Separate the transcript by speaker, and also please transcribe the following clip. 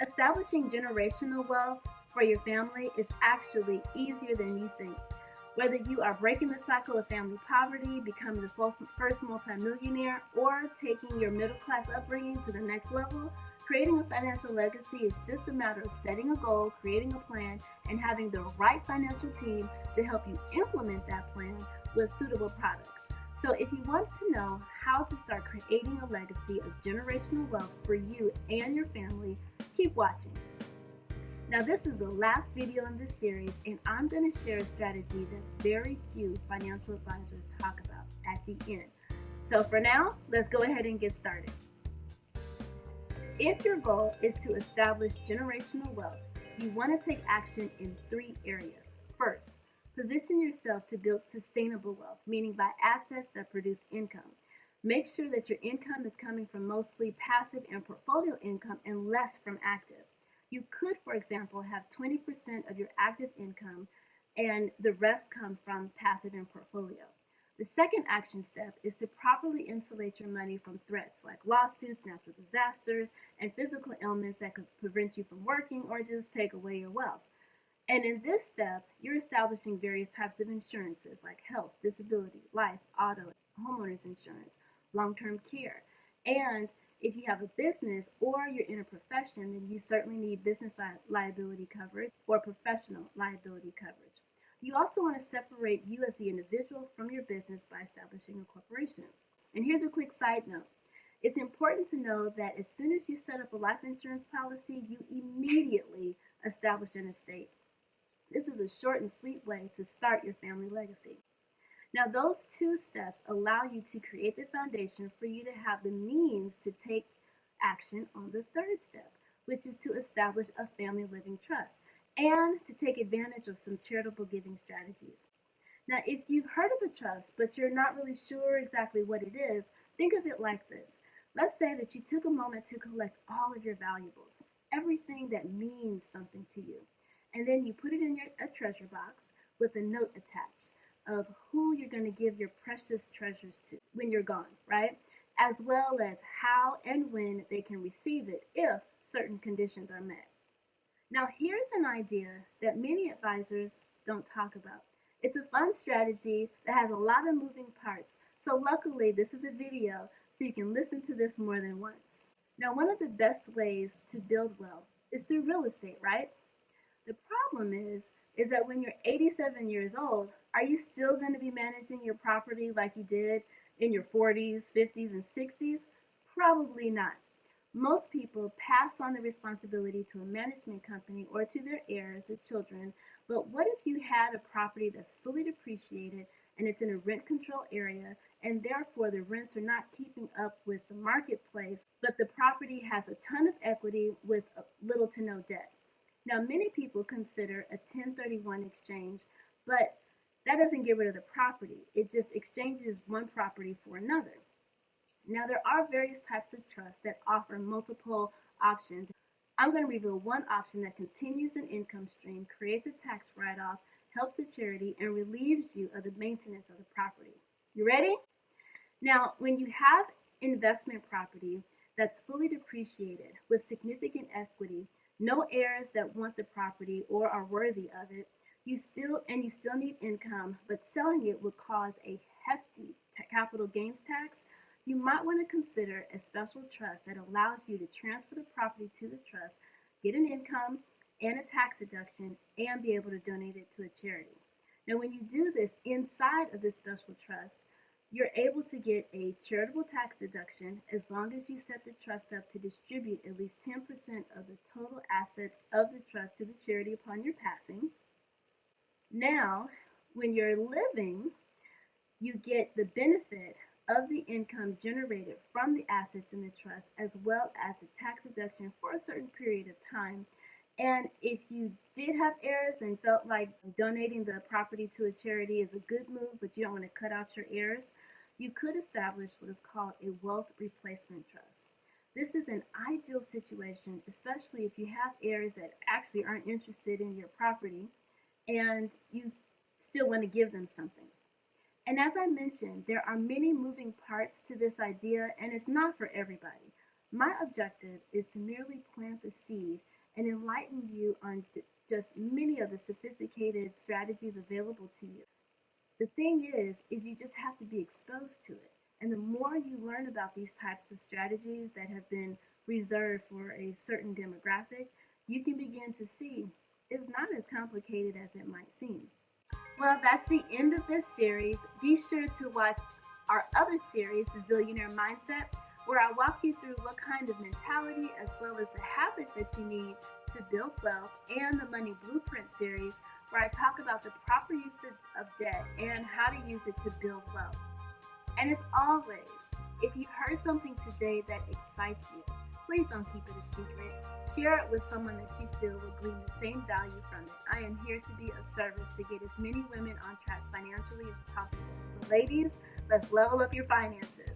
Speaker 1: Establishing generational wealth for your family is actually easier than you think. Whether you are breaking the cycle of family poverty, becoming the first multimillionaire, or taking your middle class upbringing to the next level, creating a financial legacy is just a matter of setting a goal, creating a plan, and having the right financial team to help you implement that plan with suitable products. So, if you want to know how to start creating a legacy of generational wealth for you and your family, keep watching. Now, this is the last video in this series, and I'm going to share a strategy that very few financial advisors talk about at the end. So for now, let's go ahead and get started. If your goal is to establish generational wealth, you want to take action in 3 areas. First, position yourself to build sustainable wealth, meaning by assets that produce income. Make sure that your income is coming from mostly passive and portfolio income and less from active. You could, for example, have 20% of your active income and the rest come from passive and portfolio. The second action step is to properly insulate your money from threats like lawsuits, natural disasters, and physical ailments that could prevent you from working or just take away your wealth. And in this step, you're establishing various types of insurances like health, disability, life, auto, homeowners insurance, long-term care. And if you have a business or you're in a profession, then you certainly need business liability coverage or professional liability coverage. You also want to separate you as the individual from your business by establishing a corporation. And here's a quick side note. It's important to know that as soon as you set up a life insurance policy, you immediately establish an estate. This is a short and sweet way to start your family legacy. Now, those 2 steps allow you to create the foundation for you to have the means to take action on the 3rd step, which is to establish a family living trust and to take advantage of some charitable giving strategies. Now, if you've heard of a trust, but you're not really sure exactly what it is, think of it like this. Let's say that you took a moment to collect all of your valuables, everything that means something to you, and then you put it in a treasure box with a note attached of who you're going to give your precious treasures to when you're gone, right? As well as how and when they can receive it if certain conditions are met. Now, here's an idea that many advisors don't talk about. It's a fun strategy that has a lot of moving parts. So luckily, this is a video so you can listen to this more than once. Now, one of the best ways to build wealth is through real estate, right? The problem is that when you're 87 years old, are you still going to be managing your property like you did in your 40s, 50s, and 60s? Probably not. Most people pass on the responsibility to a management company or to their heirs or children, but what if you had a property that's fully depreciated and it's in a rent control area and therefore the rents are not keeping up with the marketplace, but the property has a ton of equity with little to no debt? Now, many people consider a 1031 exchange, but that doesn't get rid of the property. It just exchanges one property for another. Now, there are various types of trusts that offer multiple options. I'm going to reveal one option that continues an income stream, creates a tax write-off, helps a charity, and relieves you of the maintenance of the property. You ready? Now, when you have investment property that's fully depreciated with significant equity, no heirs that want the property or are worthy of it, you still need income, but selling it would cause a hefty capital gains tax. You might want to consider a special trust that allows you to transfer the property to the trust, get an income and a tax deduction, and be able to donate it to a charity. Now, when you do this inside of this special trust, you're able to get a charitable tax deduction as long as you set the trust up to distribute at least 10% of the total assets of the trust to the charity upon your passing. Now, when you're living, you get the benefit of the income generated from the assets in the trust as well as the tax deduction for a certain period of time. And if you did have heirs and felt like donating the property to a charity is a good move, but you don't want to cut out your heirs, you could establish what is called a wealth replacement trust. This is an ideal situation, especially if you have heirs that actually aren't interested in your property and you still want to give them something. And as I mentioned, there are many moving parts to this idea, and it's not for everybody. My objective is to merely plant the seed and enlighten you on just many of the sophisticated strategies available to you. The thing is you just have to be exposed to it. And the more you learn about these types of strategies that have been reserved for a certain demographic, you can begin to see it's not as complicated as it might seem. Well, that's the end of this series. Be sure to watch our other series, the Zeallionaire Mindset, where I walk you through what kind of mentality as well as the habits that you need to build wealth, and the Money Blueprint series, where I talk about the proper usage of debt and how to use it to build wealth. And as always, if you heard something today that excites you, please don't keep it a secret. Share it with someone that you feel will glean the same value from it. I am here to be of service to get as many women on track financially as possible. So ladies, let's level up your finances.